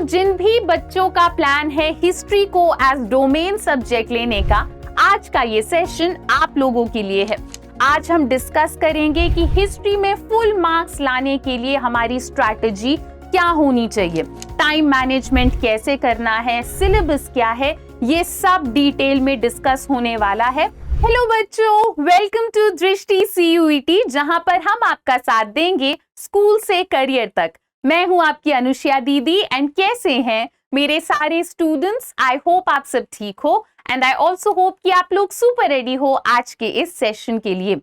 जिन भी बच्चों का प्लान है हिस्ट्री को एज डोमेन सब्जेक्ट लेने का, आज का ये सेशन आप लोगों के लिए है। आज हम डिस्कस करेंगे कि हिस्ट्री में फुल मार्क्स लाने के लिए हमारी स्ट्रैटेजी क्या होनी चाहिए, टाइम मैनेजमेंट कैसे करना है, सिलेबस क्या है, ये सब डिटेल में डिस्कस होने वाला है। हेलो बच्चों, वेलकम टू दृष्टि CUET, जहां पर हम आपका साथ देंगे स्कूल से करियर तक। मैं हूं आपकी अनुष्या दीदी एंड कैसे हैं मेरे सारे स्टूडेंट्स? आई होप आप सब ठीक हो एंड आई ऑल्सो होप कि आप लोग सुपर रेडी हो आज के इस सेशन के लिए।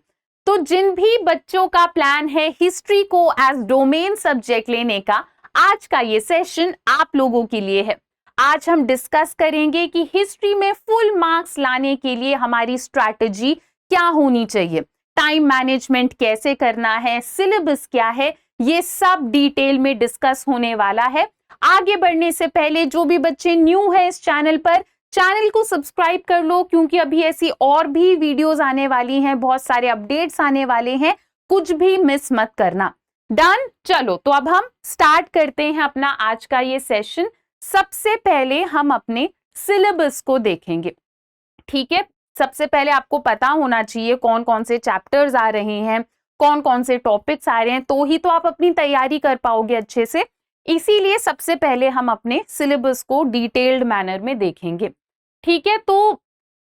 तो जिन भी बच्चों का प्लान है हिस्ट्री को एज डोमेन सब्जेक्ट लेने का, आज का ये सेशन आप लोगों के लिए है। आज हम डिस्कस करेंगे कि हिस्ट्री में फुल मार्क्स लाने के लिए हमारी स्ट्रैटेजी क्या होनी चाहिए, टाइम मैनेजमेंट कैसे करना है, सिलेबस क्या है, ये सब डिटेल में डिस्कस होने वाला है। आगे बढ़ने से पहले जो भी बच्चे न्यू है इस चैनल पर, चैनल को सब्सक्राइब कर लो, क्योंकि अभी ऐसी और भी वीडियोस आने वाली हैं, बहुत सारे अपडेट्स आने वाले हैं, कुछ भी मिस मत करना। डन? चलो तो अब हम स्टार्ट करते हैं अपना आज का ये सेशन। सबसे पहले हम अपने सिलेबस को देखेंगे, ठीक है। सबसे पहले आपको पता होना चाहिए कौन कौन से चैप्टर्स आ रहे हैं, कौन कौन से टॉपिक्स आ रहे हैं, तो ही तो आप अपनी तैयारी कर पाओगे अच्छे से। इसीलिए सबसे पहले हम अपने सिलेबस को डिटेल्ड मैनर में देखेंगे, ठीक है। तो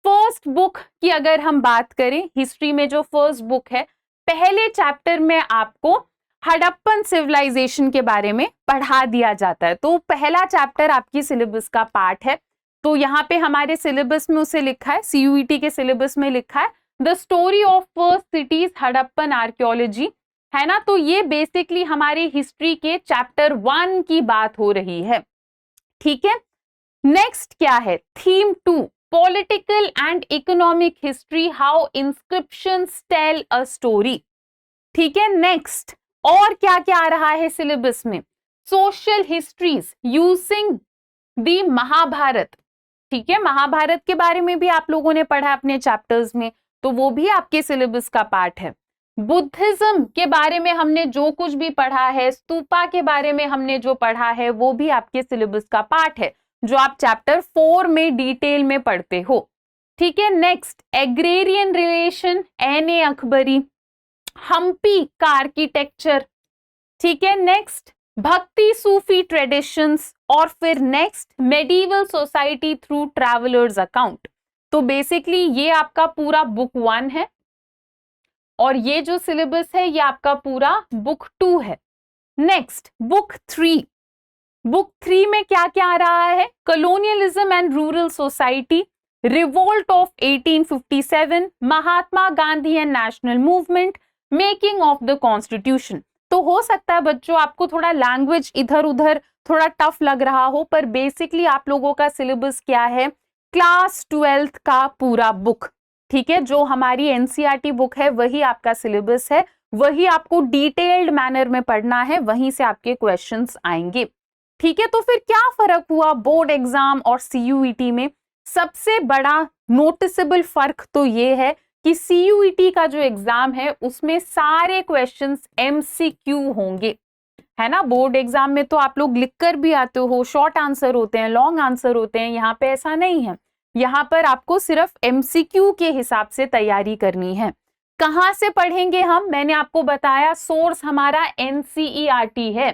फर्स्ट बुक की अगर हम बात करें, हिस्ट्री में जो फर्स्ट बुक है, पहले चैप्टर में आपको हड़प्पन सिविलाइजेशन के बारे में पढ़ा दिया जाता है। तो पहला चैप्टर आपकी सिलेबस का पार्ट है। तो यहाँ पे हमारे सिलेबस में उसे लिखा है, CUET के सिलेबस में लिखा है the story of first cities Harappan archaeology, है ना। तो ये बेसिकली हमारे हिस्ट्री के चैप्टर 1 की बात हो रही है, ठीक है। नेक्स्ट क्या है? Theme 2, political and economic history, how inscriptions tell a story, ठीक है। नेक्स्ट और क्या क्या आ रहा है सिलेबस में? Social histories using the Mahabharata, ठीक है। महाभारत के बारे में भी आप लोगों ने पढ़ा अपने चैप्टर्स में, तो वो भी आपके सिलेबस का पार्ट है। बुद्धिज्म के बारे में हमने जो कुछ भी पढ़ा है, स्तूपा के बारे में हमने जो पढ़ा है, वो भी आपके सिलेबस का पार्ट है, जो आप चैप्टर 4 में डिटेल में पढ़ते हो, ठीक है। Next, agrarian relation, N.A. Akbari, Hampi का आर्किटेक्चर, ठीक है। नेक्स्ट, भक्ति सूफी ट्रेडिशंस, और फिर next, medieval society through travellers account. तो बेसिकली ये आपका पूरा बुक 1 है और ये जो सिलेबस है ये आपका पूरा बुक 2 है। Next, book 3। बुक 3 में क्या क्या आ रहा है? Colonialism and rural society, revolt of 1857, Mahatma Gandhi and national movement, making of the constitution. तो हो सकता है बच्चों आपको थोड़ा लैंग्वेज इधर उधर थोड़ा टफ लग रहा हो, पर बेसिकली आप लोगों का सिलेबस क्या है? क्लास 12th का पूरा बुक, ठीक है। जो हमारी NCERT बुक है वही आपका सिलेबस है, वही आपको डिटेल्ड मैनर में पढ़ना है, वहीं से आपके क्वेश्चंस आएंगे, ठीक है। तो फिर क्या फर्क हुआ बोर्ड एग्जाम और CUET में? सबसे बड़ा नोटिसेबल फर्क तो ये है कि CUET का जो एग्जाम है उसमें सारे क्वेश्चंस MCQ होंगे, है ना। बोर्ड एग्जाम में तो आप लोग लिखकर भी आते हो, शॉर्ट आंसर होते हैं, लॉन्ग आंसर होते हैं, यहाँ पे ऐसा नहीं है। यहाँ पर आपको सिर्फ MCQ के हिसाब से तैयारी करनी है। कहाँ से पढ़ेंगे हम? मैंने आपको बताया सोर्स हमारा NCERT है,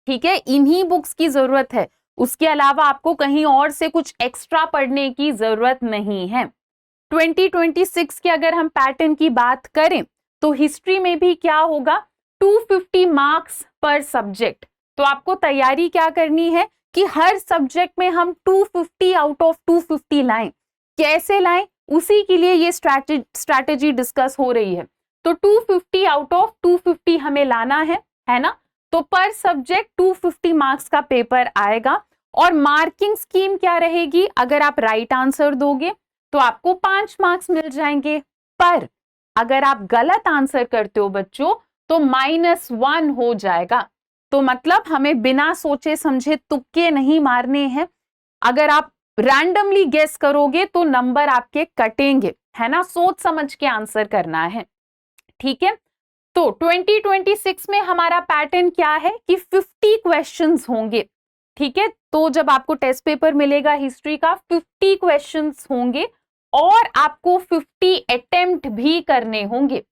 ठीक है। इन्हीं बुक्स की जरूरत है, उसके अलावा आपको कहीं और से कुछ एक्स्ट्रा पढ़ने की जरूरत नहीं है। 2026 के अगर हम पैटर्न की बात करें तो हिस्ट्री में भी क्या होगा? 250 मार्क्स पर सब्जेक्ट। तो आपको तैयारी क्या करनी है कि हर सब्जेक्ट में हम 250 आउट ऑफ 250 लाएं। कैसे लाएं? उसी के लिए ये स्ट्रैटेजी डिस्कस हो रही है। तो 250 आउट ऑफ 250 हमें लाना है ना। तो पर सब्जेक्ट 250 मार्क्स का पेपर आएगा और मार्किंग स्कीम क्या रहेगी? अगर आप राइट आंसर दोगे तो आपको 5 मार्क्स मिल जाएंगे, पर अगर आप गलत आंसर करते हो बच्चों तो -1 हो जाएगा। तो मतलब हमें बिना सोचे समझे तुक्के नहीं मारने हैं। अगर आप रैंडमली गेस करोगे तो नंबर आपके कटेंगे, है ना। सोच समझ के आंसर करना है, ठीक है। तो 2026 में हमारा पैटर्न क्या है कि 50 क्वेश्चंस होंगे। ठीक है, तो जब आपको टेस्ट पेपर मिलेगा हिस्ट्री का 50 क्वेश्चंस होंगे और आपको 50 अटेम्प्ट भी करने होंगे।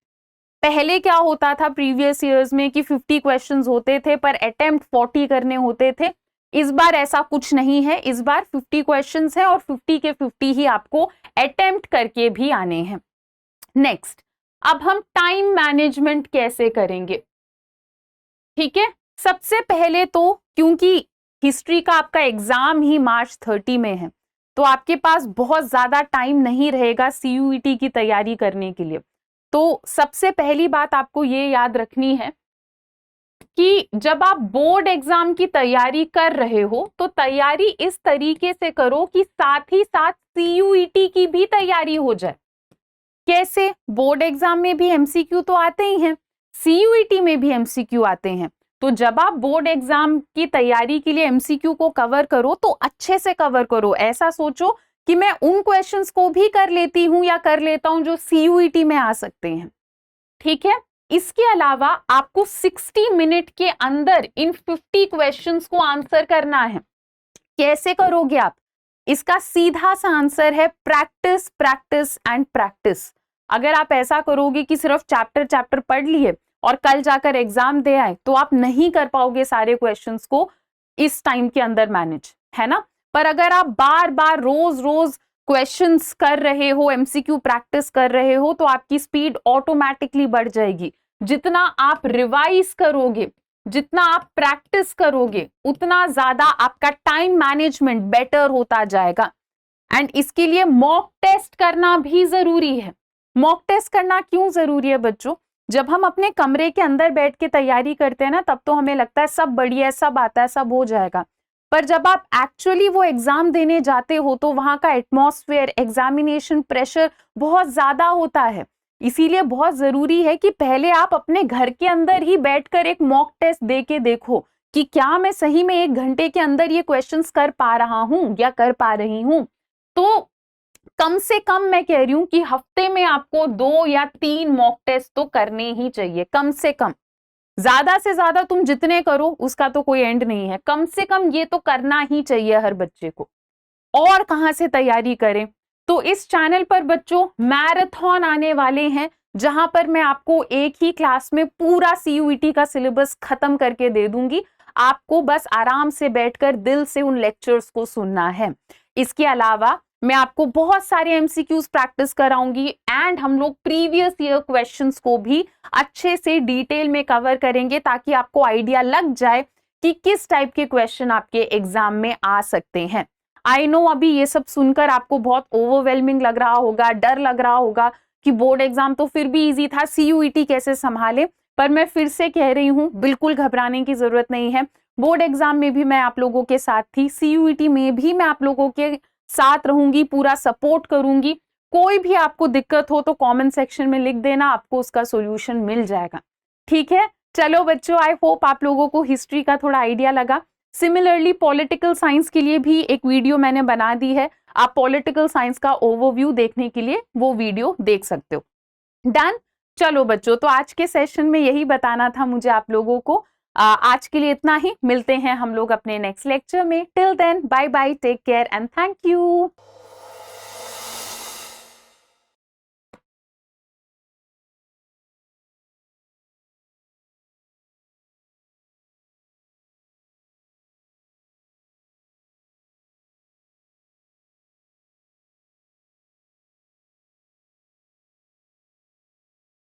पहले क्या होता था प्रीवियस ईयर्स में कि 50 क्वेश्चंस होते थे पर अटेम्प्ट 40 करने होते थे। इस बार ऐसा कुछ नहीं है, इस बार 50 क्वेश्चंस है और 50 के 50 ही आपको अटेम्प्ट करके भी आने हैं। नेक्स्ट, अब हम टाइम मैनेजमेंट कैसे करेंगे। ठीक है, सबसे पहले तो क्योंकि हिस्ट्री का आपका एग्जाम ही मार्च 30 में है, तो आपके पास बहुत ज्यादा टाइम नहीं रहेगा CUET की तैयारी करने के लिए। तो सबसे पहली बात आपको ये याद रखनी है कि जब आप बोर्ड एग्जाम की तैयारी कर रहे हो तो तैयारी इस तरीके से करो कि साथ ही साथ CUET की भी तैयारी हो जाए। कैसे? बोर्ड एग्जाम में भी MCQ तो आते ही हैं, CUET में भी MCQ आते हैं। तो जब आप बोर्ड एग्जाम की तैयारी के लिए MCQ को कवर करो तो अच्छे से कवर करो। ऐसा सोचो कि मैं उन क्वेश्चंस को भी कर लेती हूं या कर लेता हूं जो CUET में आ सकते हैं। ठीक है, इसके अलावा आपको 60 मिनट के अंदर इन 50 क्वेश्चंस को आंसर करना है। कैसे करोगे आप? इसका सीधा सा आंसर है प्रैक्टिस, प्रैक्टिस एंड प्रैक्टिस। अगर आप ऐसा करोगे कि सिर्फ चैप्टर पढ़ लिए और कल जाकर एग्जाम दे आए तो आप नहीं कर पाओगे सारे क्वेश्चंस को इस टाइम के अंदर मैनेज, है ना। पर अगर आप बार बार रोज रोज क्वेश्चंस कर रहे हो, MCQ प्रैक्टिस कर रहे हो, तो आपकी स्पीड ऑटोमेटिकली बढ़ जाएगी। जितना आप रिवाइज करोगे, जितना आप प्रैक्टिस करोगे, उतना ज्यादा आपका टाइम मैनेजमेंट बेटर होता जाएगा। एंड इसके लिए मॉक टेस्ट करना भी जरूरी है। मॉक टेस्ट करना क्यों जरूरी है बच्चों? जब हम अपने कमरे के अंदर बैठ के तैयारी करते हैं ना, तब तो हमें लगता है सब बढ़िया है, सब आता है, सब हो जाएगा। पर जब आप एक्चुअली वो एग्जाम देने जाते हो तो वहां का एटमॉस्फेयर, एग्जामिनेशन प्रेशर बहुत ज्यादा होता है। इसीलिए बहुत जरूरी है कि पहले आप अपने घर के अंदर ही बैठकर एक मॉक टेस्ट दे के देखो कि क्या मैं सही में 1 घंटे के अंदर ये क्वेश्चंस कर पा रहा हूं या कर पा रही हूं। तो कम से कम मैं कह रही हूं कि हफ्ते में आपको 2 या 3 मॉक टेस्ट तो करने ही चाहिए, कम से कम। ज्यादा से ज्यादा तुम जितने करो उसका तो कोई एंड नहीं है, कम से कम ये तो करना ही चाहिए हर बच्चे को। और कहां से तैयारी करें? तो इस चैनल पर बच्चों मैराथन आने वाले हैं, जहां पर मैं आपको एक ही क्लास में पूरा CUET का सिलेबस खत्म करके दे दूंगी। आपको बस आराम से बैठकर दिल से उन लेक्चर्स को सुनना है। इसके अलावा मैं आपको बहुत सारे MCQs प्रैक्टिस कराऊंगी एंड हम लोग प्रीवियस ईयर क्वेश्चंस को भी अच्छे से डिटेल में कवर करेंगे, ताकि आपको आइडिया लग जाए कि किस टाइप के क्वेश्चन आपके एग्जाम में आ सकते हैं। आई नो अभी ये सब सुनकर आपको बहुत ओवरवेलमिंग लग रहा होगा, डर लग रहा होगा कि बोर्ड एग्जाम तो फिर भी इजी था, CUET कैसे संभाले। पर मैं फिर से कह रही हूँ, बिल्कुल घबराने की जरूरत नहीं है। बोर्ड एग्जाम में भी मैं आप लोगों के साथ थी, CUET में भी मैं आप लोगों के साथ रहूंगी, पूरा सपोर्ट करूंगी। कोई भी आपको दिक्कत हो तो कमेंट सेक्शन में लिख देना, आपको उसका सॉल्यूशन मिल जाएगा। ठीक है, चलो बच्चों, आई होप आप लोगों को हिस्ट्री का थोड़ा आइडिया लगा। सिमिलरली पॉलिटिकल साइंस के लिए भी एक वीडियो मैंने बना दी है, आप पॉलिटिकल साइंस का ओवरव्यू देखने के लिए वो वीडियो देख सकते हो। डन। चलो बच्चों, तो आज के सेशन में यही बताना था मुझे आप लोगों को। आज के लिए इतना ही, मिलते हैं हम लोग अपने नेक्स्ट लेक्चर में। Till then, bye bye, take care and thank you.